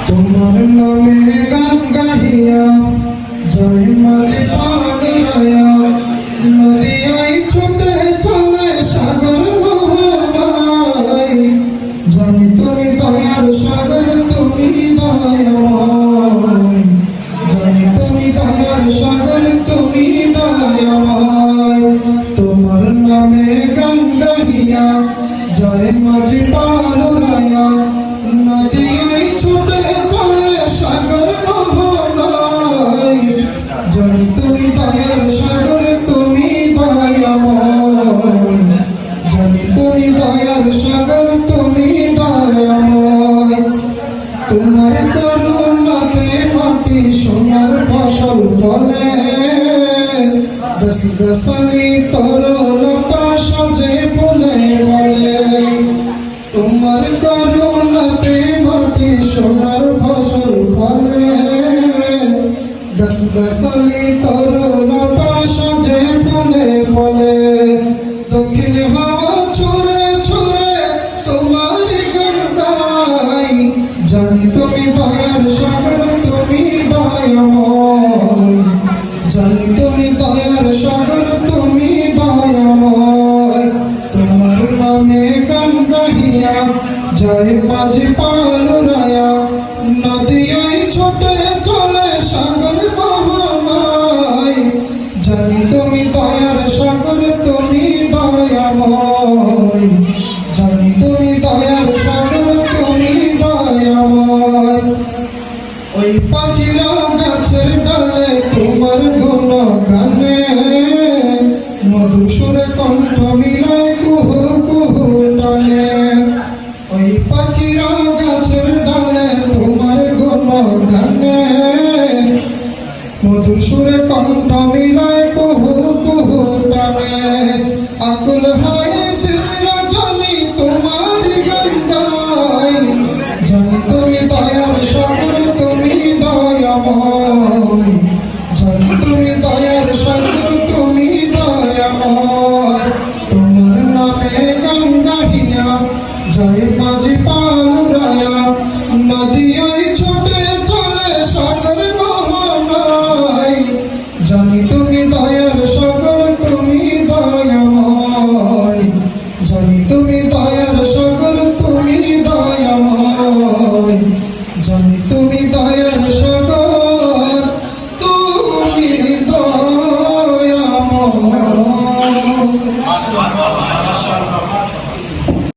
তোমার নামে গান গাহিয়া জয় মাঝে পাগলায়া নদিয়ায় ছুটে চলে সাগর মোহনায় জানি তুমি দয়ার সাগর তুমি দয়াময় জানি তুমি দয়ার সাগর তুমি দয়াময় তোমার নামে গান গাহিয়া জয় মাঝে পাগলায়া নদিয়ায় ছুটে চলে সাগর মোহনায় জানি তুমি দয়ার সাগর তুমি দয়াময় জানি তুমি দয়ার সাগর তুমি দয়াময় তোমার করুণাতে মাটি সোনার ফসল ফলে গাছ গাছালি তরলতা সাজে ফুলে ফলে তোমার করুণাতে মাটি সোনার ফসল ফলে গাছ গাছালি তরলতা সাজে ফুলে ফলে দক্ষিণ হাওয়া ছুঁড়ে ছুঁড়ে তোমার গান গাই জানি তুমি দয়ার সাগর তুমি দয়াময় জানি তুমি দয়ার সাগর তুমি দয়াময় তোমার নামে গান গাহিয়া জয় মাঝি পালুরায়া নদিয়ায় ছুটে চলে সাগর মোহনায় জানি তুমি দয়ার সাগর তুমি দয়াময় জানি তুমি দয়ার সাগর তুমি দয়াময় ওই পাখিরা গাছের ডালে তোমার গুণ গানে মধুর সুরে কণ্ঠ মিলায় কুহু কুহু টানে ওই পাখিরা গাছের ডালে তোমার গুণ গানে মধুর সুরে কণ্ঠ মিলায় কুহু কুহু টানে আকুল হয় দিন রজনী তোমার গান গাই জানি তুমি দয়ার সাগর তুমি দয়াময় জানি তুমি দয়ার সাগর তুমি দয়াময় তোমার নামে গান গাহিয়া জয় মাঝি পালুরায়া নদিয়া